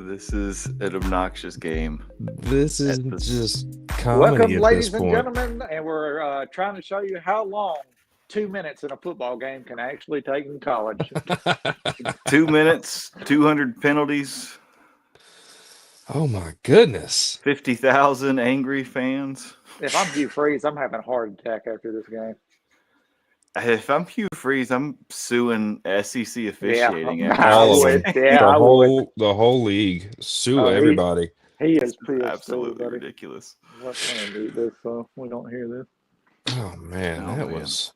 This is an obnoxious game. This is just comedy Welcome, at ladies this and point. gentlemen, and we're trying to show you how long 2 minutes in a football game can actually take in college. 2 minutes, 200 penalties, Oh my goodness. 50,000 angry fans. If I'm Hugh Freeze, I'm having a heart attack after this game. If I'm Hugh Freeze, I'm suing SEC officiating. Yeah, after I All this of them. would. game. Yeah, I would. The whole league. Sue Oh, everybody. He is pissed. Absolutely buddy. ridiculous. Let's mute this so we don't hear this. Oh man, Oh, that man. was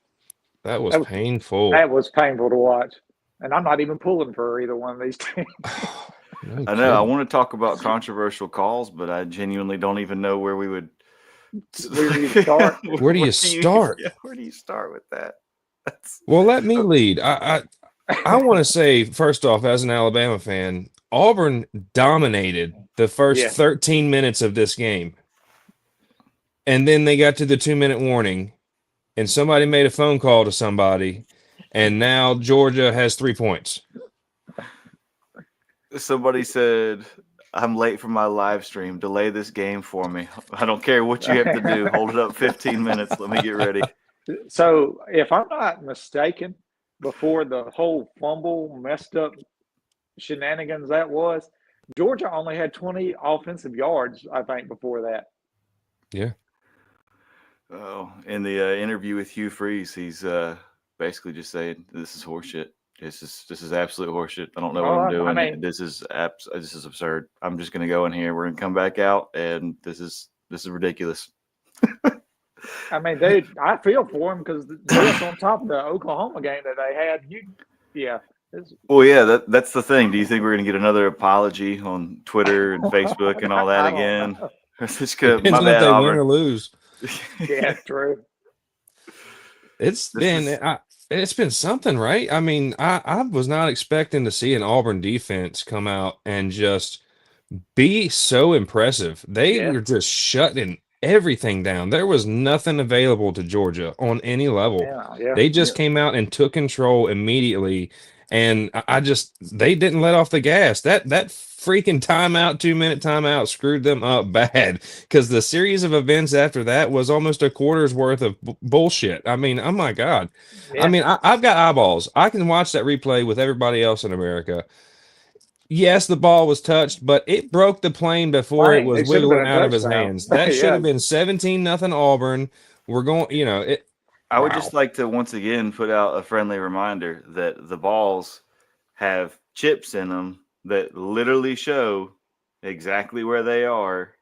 That was- painful. That was painful to watch. And I'm not even pulling for either one of these teams. No I know. I kidding. want to talk about controversial calls, but I genuinely don't even know where we would. Where do you start? Where do you start? Yeah, where do you start with that? That's, Well, let me lead. I want to say first off, as an Alabama fan, Auburn dominated the first Yeah. 13 minutes of this game. And then they got to the 2-minute warning, and somebody made a phone call to somebody, and now Georgia has 3 points. somebody said, I'm late for my live stream. Delay this game for me. I don't care what you have to do. Hold it up 15 minutes. Let me get ready. So, if I'm not mistaken, before the whole fumble messed up shenanigans that was, Georgia only had 20 offensive yards, I think, before that. Yeah. Oh, in the interview with Hugh Freeze, he's basically just saying, "This is horseshit. This is absolute horseshit. I don't know what Well, I'm I doing. mean- This is absurd. I'm just gonna go in here. We're gonna come back out, and this is ridiculous." I mean, dude, I feel for him because just on top of the Oklahoma game that they had, Well, yeah, that's the thing. Do you think we're gonna get another apology on Twitter and Facebook and all I that don't again? know. It's just good. Depends My on bad, if they win Auburn. or lose. Yeah, true. It's This is- it's been something, right? I mean, I was not expecting to see an Auburn defense come out and just be so impressive. They Yeah. were just shutting everything down. There was nothing available to Georgia on any level. Yeah. They just came out and took control immediately, and they didn't let off the gas. That freaking 2-minute timeout screwed them up bad, because the series of events after that was almost a quarter's worth of bullshit. I mean, oh my God. Yeah. I mean, I've got eyeballs. I can watch that replay with everybody else in America. Yes, the ball was touched, but it broke the plane before it was It should have been wiggling a out of his touchdown. hands. That should Yeah. have been 17-0 Auburn. We're going, it. I would Wow. just like to once again put out a friendly reminder that the balls have chips in them that literally show exactly where they are.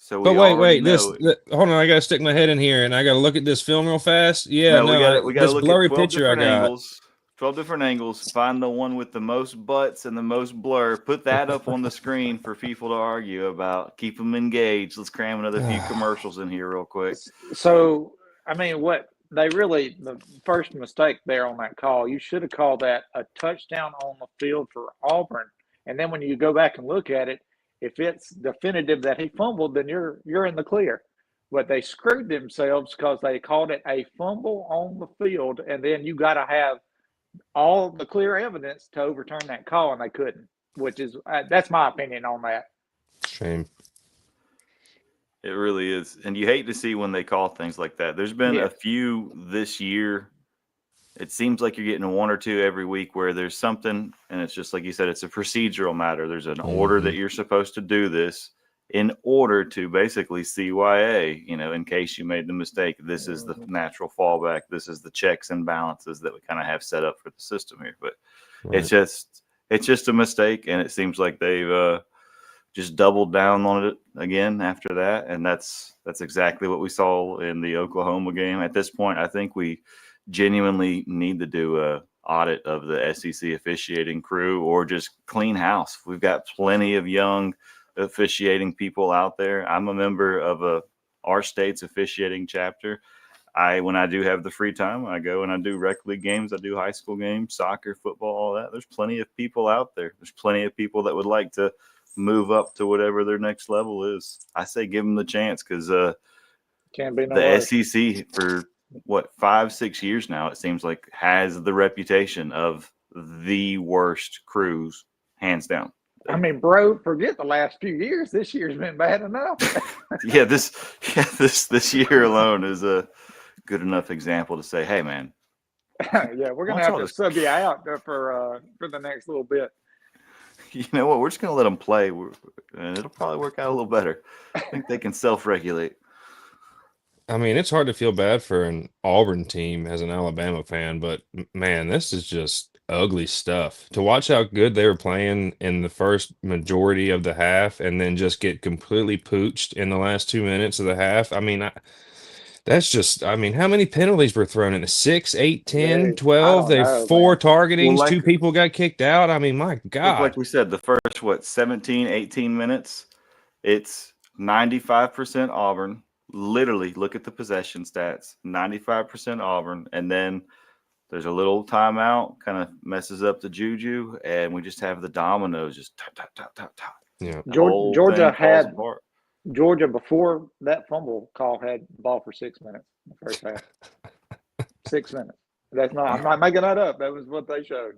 So But we wait, already know. hold on. I got to stick my head in here and I got to look at this film real fast. Yeah, we got to this look blurry at 12 picture I different got. angles. 12 different angles. Find the one with the most butts and the most blur. Put that up on the screen for people to argue about. Keep them engaged. Let's cram another few commercials in here real quick. So, I mean, the first mistake there on that call, you should have called that a touchdown on the field for Auburn. And then when you go back and look at it, if it's definitive that he fumbled, then you're in the clear. But they screwed themselves because they called it a fumble on the field, and then you got to have all the clear evidence to overturn that call, and they couldn't. Which is that's my opinion on that. Shame. It really is. And you hate to see when they call things like that. There's been Yeah. a few this year. It seems like you're getting one or two every week where there's something, and it's just like you said, it's a procedural matter. There's an order that you're supposed to do this in order to basically CYA, in case you made the mistake. This is the natural fallback. This is the checks and balances that we kind of have set up for the system here. But it's just a mistake, and it seems like they've just doubled down on it again after that. And that's exactly what we saw in the Oklahoma game. At this point, I think we genuinely need to do a audit of the SEC officiating crew or just clean house. We've got plenty of young officiating people out there. I'm a member of our state's officiating chapter. When I do have the free time, I go and I do rec league games. I do high school games, soccer, football, all that. There's plenty of people out there. There's plenty of people that would like to move up to whatever their next level is. I say give them the chance, because Can't be no the worse. SEC for 5-6 years now, it seems like, has the reputation of the worst crews, hands down. I mean, bro, forget the last few years. This year's been bad enough. This year alone is a good enough example to say, hey, man. Yeah, we're gonna have to sub you out for the next little bit. You know what? We're just gonna let them play, and it'll probably work out a little better. I think they can self-regulate. I mean, it's hard to feel bad for an Auburn team as an Alabama fan, but man, this is just ugly stuff. To watch how good they were playing in the first majority of the half and then just get completely pooched in the last 2 minutes of the half. I mean, that's just, I mean, how many penalties were thrown in? 6, 8, 10, 12? I They don't know, 4 man. targetings, Well, 2 people got kicked out. I mean, my God. Like we said, the first, 17, 18 minutes, it's 95% Auburn. Literally, look at the possession stats, 95% Auburn. And then there's a little timeout, kind of messes up the juju, and we just have the dominoes just tap, tap, tap, tap, tap. Yeah. Georgia before that fumble call had the ball for 6 minutes in the first half. 6 minutes. I'm not making that up. That was what they showed.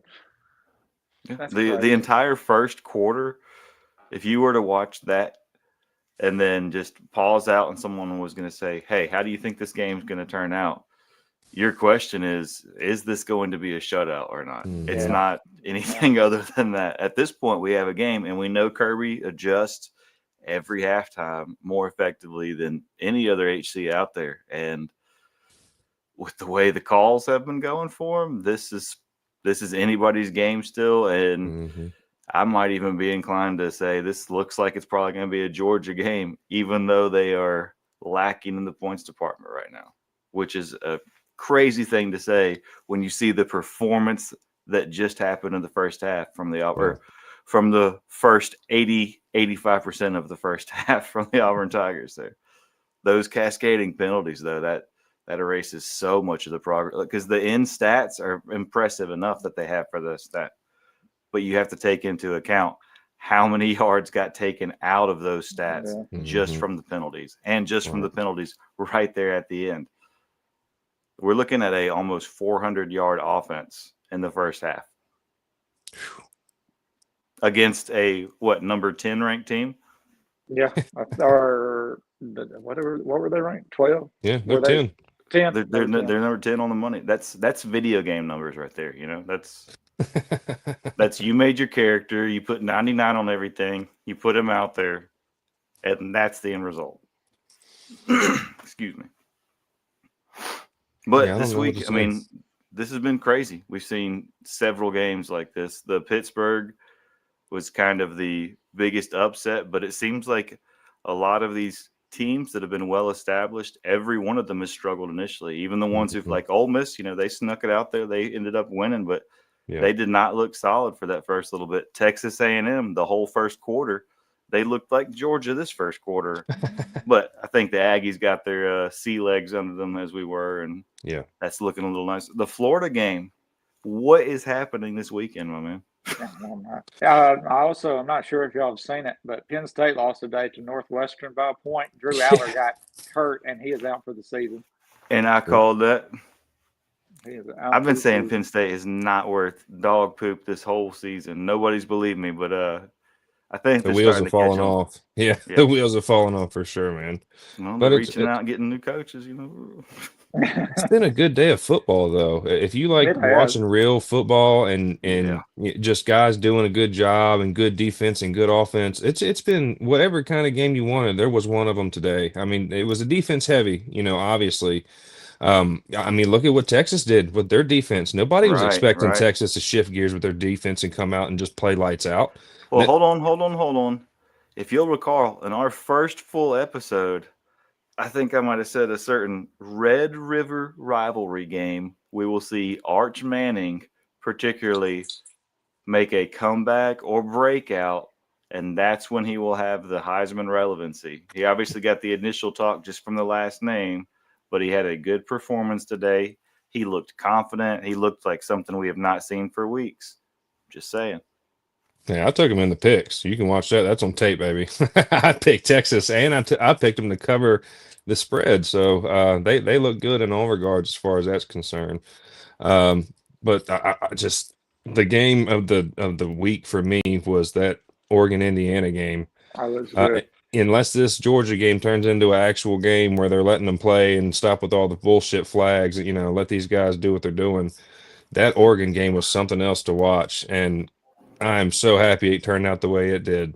The entire first quarter, if you were to watch that and then just pause out and someone was going to say, hey, how do you think this game's going to turn out? Your question is this going to be a shutout or not? Mm-hmm. It's not anything other than that. At this point, we have a game, and we know Kirby adjusts every halftime more effectively than any other HC out there. And with the way the calls have been going for him, this is anybody's game still. And I might even be inclined to say this looks like it's probably going to be a Georgia game, even though they are lacking in the points department right now, which is a crazy thing to say when you see the performance that just happened in the first half from the Auburn, from the first 85% of the first half from the Auburn Tigers there. Those cascading penalties, though, that erases so much of the progress, because the end stats are impressive enough that they have for the stat. But you have to take into account how many yards got taken out of those stats just from the penalties, and just from the penalties right there at the end. We're looking at a almost 400-yard offense in the first half against a number 10 ranked team. Yeah, or whatever. What were they ranked? 12. Yeah, they're 10. 10. They're number 10 on the money. That's video game numbers right there. You know, that's you made your character, you put 99 on everything, you put him out there, and that's the end result. Excuse me. But this week, I mean, this has been crazy. We've seen several games like this. The Pittsburgh was kind of the biggest upset, but it seems like a lot of these teams that have been well established, every one of them has struggled initially. Even the ones who've, like Ole Miss, you know, they snuck it out there. They ended up winning, but they did not look solid for that first little bit. Texas A&M, the whole first quarter, they looked like Georgia this first quarter. But I think the Aggies got their sea legs under them as we were, and that's looking a little nice. The Florida game, what is happening this weekend, my man? I'm not sure if y'all have seen it, but Penn State lost today to Northwestern by a point. Drew Aller got hurt, and he is out for the season. And I called that. I've been saying Penn State is not worth dog poop this whole season. Nobody's believed me, but I think the wheels are falling off. Yeah, the wheels are falling off for sure, man. Well, but reaching out and getting new coaches, you know. It's been a good day of football, though. If you like watching real football and just guys doing a good job and good defense and good offense, it's been whatever kind of game you wanted. There was one of them today. I mean, it was a defense heavy, you know, obviously. I mean, look at what Texas did with their defense. Nobody was expecting Texas to shift gears with their defense and come out and just play lights out. Well, hold on. If you'll recall, in our first full episode, I think I might have said a certain Red River rivalry game, we will see Arch Manning particularly make a comeback or breakout, and that's when he will have the Heisman relevancy. He obviously got the initial talk just from the last name, but he had a good performance today. He looked confident. He looked like something we have not seen for weeks. Just saying. Yeah, I took him in the picks. You can watch that. That's on tape, baby. I picked Texas, and I picked them to cover the spread. So they look good in all regards as far as that's concerned. But I just the game of the week for me was that Oregon Indiana game. Oh, that's good. Unless this Georgia game turns into an actual game where they're letting them play and stop with all the bullshit flags, let these guys do what they're doing. That Oregon game was something else to watch, and I'm so happy it turned out the way it did.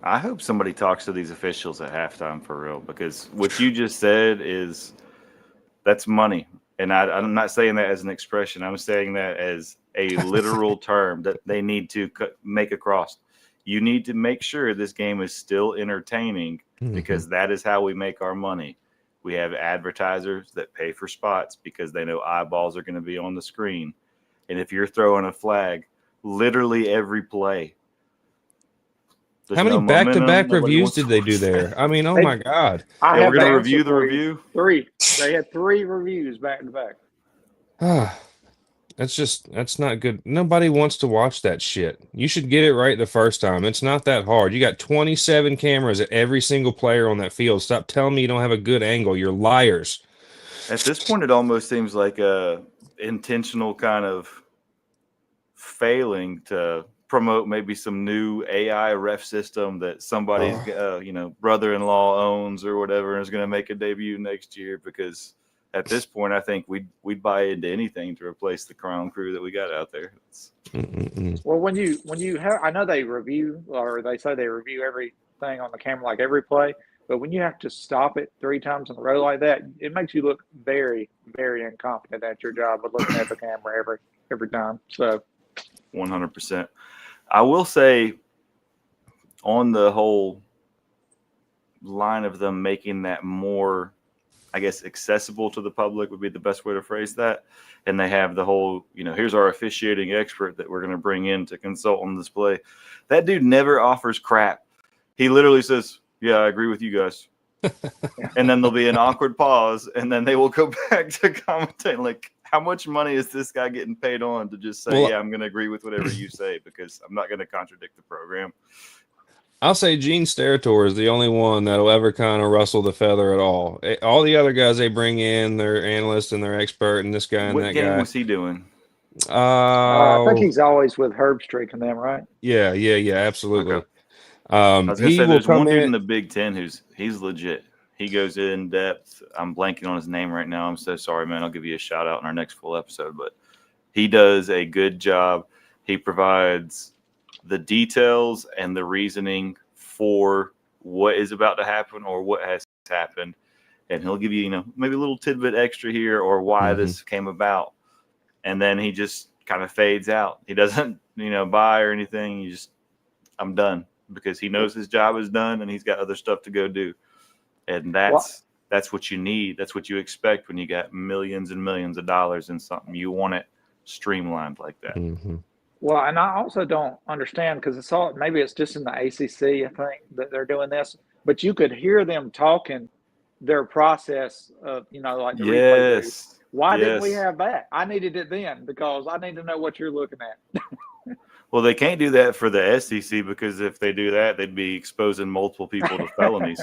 I hope somebody talks to these officials at halftime for real, because what you just said that's money. And I'm not saying that as an expression. I'm saying that as a literal term that they need to make across. You need to make sure this game is still entertaining, because that is how we make our money. We have advertisers that pay for spots because they know eyeballs are going to be on the screen. And if you're throwing a flag literally every play, how many back-to-back reviews did they do there? I mean, oh my God. I we're have going to the review answer the for you. review. 3. They had 3 reviews back to back. That's not good. Nobody wants to watch that shit. You should get it right the first time. It's not that hard. You got 27 cameras at every single player on that field. Stop telling me you don't have a good angle. You're liars. At this point, it almost seems like a intentional kind of failing to promote maybe some new AI ref system that somebody's brother-in-law owns or whatever, and is going to make a debut next year. Because at this point, I think we'd buy into anything to replace the Crown crew that we got out there. Well, when you have, I know they review, or they say they review everything on the camera, like every play, but when you have to stop it 3 times in a row like that, it makes you look very, very incompetent at your job of looking at the camera every time. So 100%. I will say, on the whole line of them making that more, I guess, accessible to the public would be the best way to phrase that. And they have the whole, here's our officiating expert that we're going to bring in to consult on this play. That dude never offers crap. He literally says, yeah, I agree with you guys. And then there'll be an awkward pause, and then they will go back to commentating. Like, how much money is this guy getting paid on to just say, yeah, I'm going to agree with whatever you say, because I'm not going to contradict the program. I'll say Gene Steratore is the only one that'll ever kind of rustle the feather at all. All the other guys they bring in, their analyst and their expert, and this guy and that guy. What game was he doing? I think he's always with Herbstreit and them, right? Yeah, absolutely. Okay. I was going to say, there's one dude in the Big Ten he's legit. He goes in depth. I'm blanking on his name right now. I'm so sorry, man. I'll give you a shout out in our next full episode. But he does a good job. He provides the details and the reasoning for what is about to happen or what has happened. And he'll give you, maybe a little tidbit extra here or why this came about. And then he just kind of fades out. He doesn't, buy or anything. I'm done, because he knows his job is done and he's got other stuff to go do. And that's what you need. That's what you expect when you got millions and millions of dollars in something. You want it streamlined like that. Mm-hmm. Well, and I also don't understand, because maybe it's just in the ACC, I think, that they're doing this, but you could hear them talking their process of, like the replay booth. Why didn't we have that? I needed it then, because I need to know what you're looking at. Well, they can't do that for the SEC, because if they do that, they'd be exposing multiple people to felonies.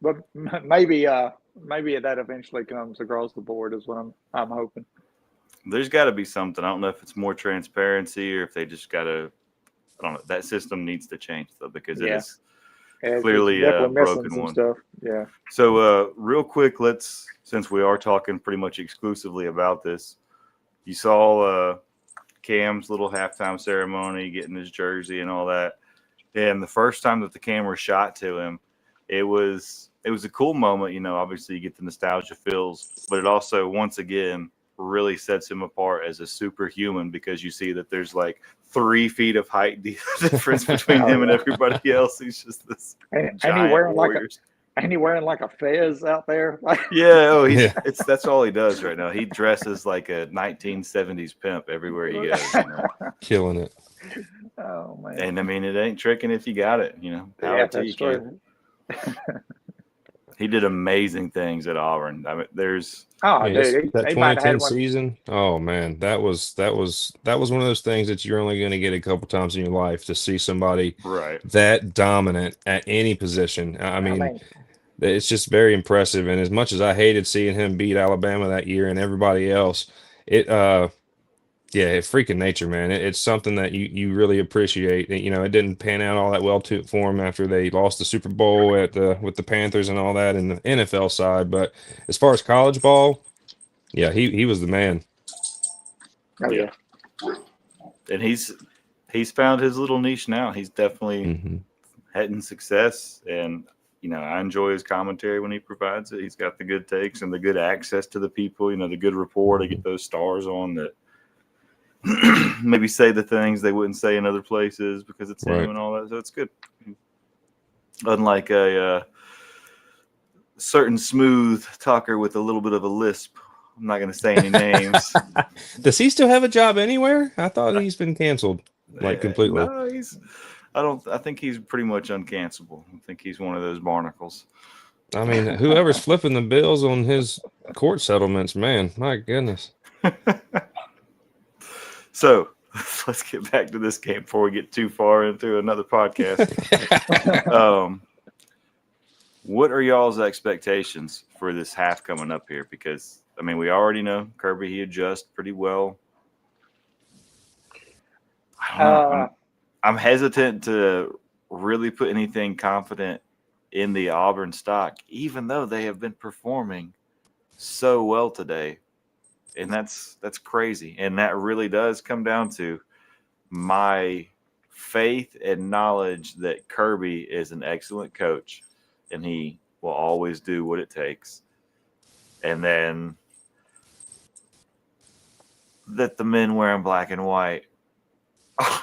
But maybe that eventually comes across the board is what I'm hoping. There's got to be something. I don't know if it's more transparency or if they just got to. I don't know. That system needs to change, though, because it is clearly a broken one. Stuff. Yeah. So, real quick, since we are talking pretty much exclusively about this, you saw Cam's little halftime ceremony, getting his jersey and all that. And the first time that the camera shot to him, it was a cool moment. Obviously you get the nostalgia feels, but it also, once again, really sets him apart as a superhuman, because you see that there's like 3 feet of height difference between him and everybody else. He's just this giant warrior. And he wearing like a fez out there. That's all he does right now. He dresses like a 1970s pimp everywhere he goes. Killing it. Oh man! And I mean, it ain't tricking if you got it. Power to you, kid. He did amazing things at Auburn. I mean, there's that 2010 season. Oh man, that was one of those things that you're only going to get a couple times in your life, to see somebody that dominant at any position. I mean, it's just very impressive. And as much as I hated seeing him beat Alabama that year and everybody else, Yeah, it's freaking nature, man. It's something that you really appreciate. You know, it didn't pan out all that well for him after they lost the Super Bowl with the Panthers and all that in the NFL side. But as far as college ball, yeah, he was the man. Oh yeah. And he's found his little niche now. He's definitely having success, and you know, I enjoy his commentary when he provides it. He's got the good takes and the good access to the people. You know, the good rapport to get those stars on that. Maybe say the things they wouldn't say in other places because it's him and all that. So it's good. Unlike a certain smooth talker with a little bit of a lisp. I'm not going to say any names. Does he still have a job anywhere? I thought he's been canceled completely. No, I think he's pretty much uncancelable. I think he's one of those barnacles. I mean, whoever's flipping the bills on his court settlements, man, my goodness. So let's get back to this game before we get too far into another podcast. What are y'all's expectations for this half coming up here? Because, I mean, we already know Kirby, he adjusts pretty well. I don't know. I'm hesitant to really put anything confident in the Auburn stock, even though they have been performing so well today. And that's crazy. And that really does come down to my faith and knowledge that Kirby is an excellent coach and he will always do what it takes. And then that the men wearing black and white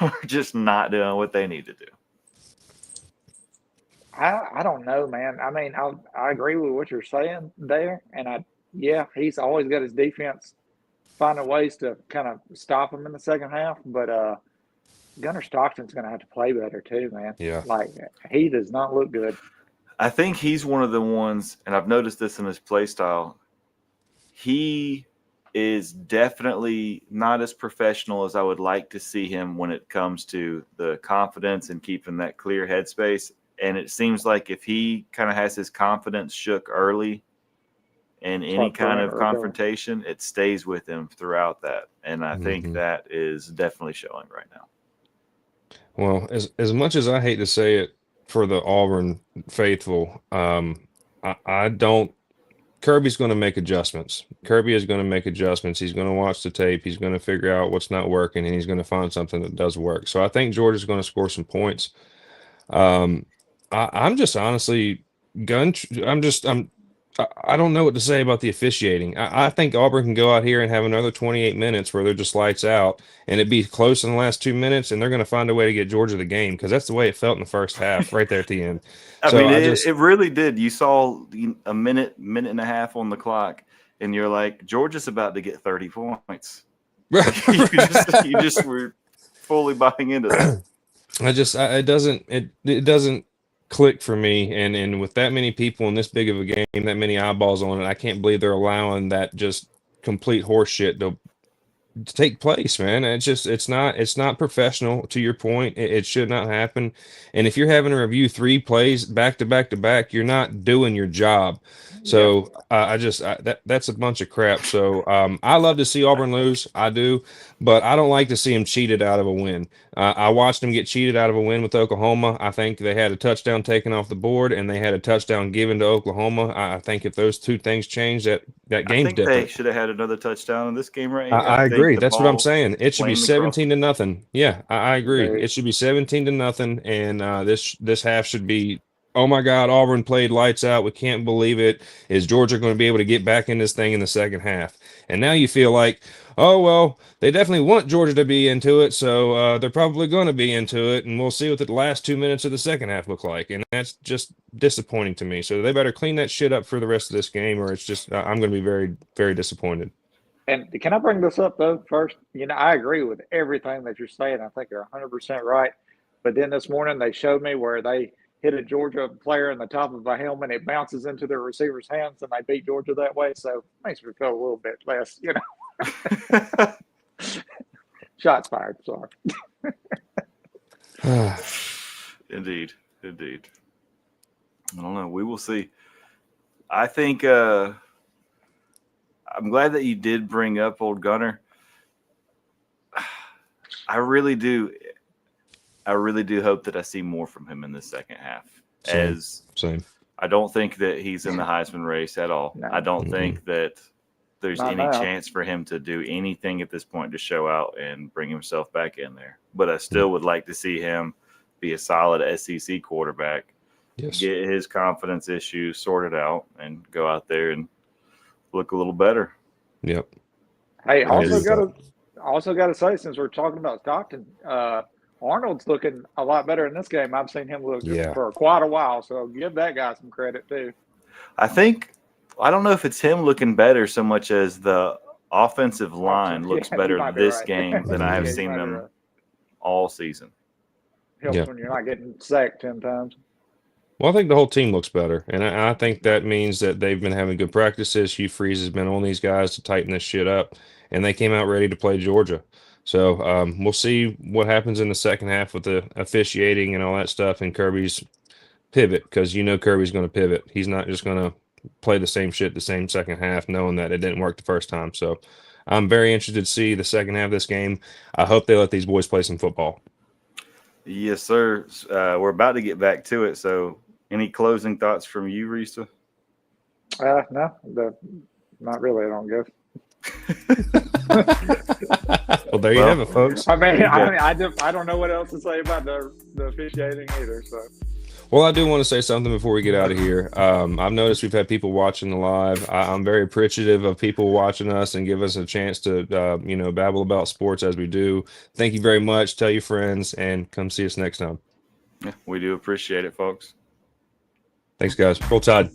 are just not doing what they need to do. I don't know, man. I mean, I agree with what you're saying there, and he's always got his defense finding ways to kind of stop him in the second half. But Gunnar Stockton's going to have to play better too, man. Yeah, like he does not look good. I think he's one of the ones, and I've noticed this in his play style. He is definitely not as professional as I would like to see him when it comes to the confidence and keeping that clear headspace. And it seems like if he kind of has his confidence shook early in any kind of confrontation, it stays with him throughout that. And I think that is definitely showing right now. Well, as much as I hate to say it for the Auburn faithful, I don't. Kirby's going to make adjustments. Kirby is going to make adjustments. He's going to watch the tape. He's going to figure out what's not working, and he's going to find something that does work. So I think Georgia's going to score some points. I'm just honestly I don't know what to say about the officiating. I think Auburn can go out here and have another 28 minutes where they're just lights out, and it'd be close in the last 2 minutes, and they're going to find a way to get Georgia the game because that's the way it felt in the first half, right there at the end. It really did. You saw a minute and a half on the clock, and you're like, Georgia's about to get 30 points. you just were fully buying into that. It doesn't click for me, and with that many people in this big of a game, that many eyeballs on it, I can't believe they're allowing that just complete horseshit to take place, man. It's not professional. To your point, it should not happen. And if you're having to review 3 plays back to back to back, you're not doing your job. So that's a bunch of crap. So I love to see Auburn lose. I do, but I don't like to see them cheated out of a win. I watched them get cheated out of a win with Oklahoma. I think they had a touchdown taken off the board and they had a touchdown given to Oklahoma. I think if those 2 things change, that game's different. They should have had another touchdown in this game right here. I agree. That's what I'm saying. It should be 17-0. Yeah, I agree. It should be 17-0, and this half should be, oh my God, Auburn played lights out. We can't believe it. Is Georgia going to be able to get back in this thing in the second half? And now you feel like, oh, well, they definitely want Georgia to be into it, so they're probably going to be into it, and we'll see what the last 2 minutes of the second half look like. And that's just disappointing to me. So they better clean that shit up for the rest of this game, or it's just I'm going to be very, very disappointed. And can I bring this up, though, first? You know, I agree with everything that you're saying. I think you're 100% right. But then this morning they showed me where they hit a Georgia player in the top of a helmet. It bounces into the receiver's hands, and they beat Georgia that way. So it makes me feel a little bit less, you know. Shots fired. Sorry. Indeed. I don't know. We will see. I think I'm glad that you did bring up old Gunner. I really do hope that I see more from him in the second half. Same. I don't think that he's in the Heisman race at all. No. I don't think that there's Not any now. chance for him to do anything at this point to show out and bring himself back in there. But I still would like to see him be a solid SEC quarterback, Yes. get his confidence issues sorted out, and go out there and look a little better. Yep. Hey, I agree also with got to say, since we're talking about Stockton, Arnold's looking a lot better in this game. I've seen him look for quite a while, so give that guy some credit too. I don't know if it's him looking better so much as the offensive line looks better this game than I have seen them all season. Helps when you're not getting sacked 10 times. Well, I think the whole team looks better, and I think that means that they've been having good practices. Hugh Freeze has been on these guys to tighten this shit up, and they came out ready to play Georgia. So we'll see what happens in the second half with the officiating and all that stuff and Kirby's pivot, because Kirby's going to pivot. He's not just going to play the same shit the same second half, knowing that it didn't work the first time. So I'm very interested to see the second half of this game. I hope they let these boys play some football. Yes, sir. We're about to get back to it. So any closing thoughts from you, Risa? No, not really, I don't guess. Well, there you have it, folks. I don't know what else to say about the officiating either. So. Well, I do want to say something before we get out of here. I've noticed we've had people watching the live. I'm very appreciative of people watching us and give us a chance to, babble about sports as we do. Thank you very much. Tell your friends and come see us next time. Yeah, we do appreciate it, folks. Thanks, guys. Roll Tide.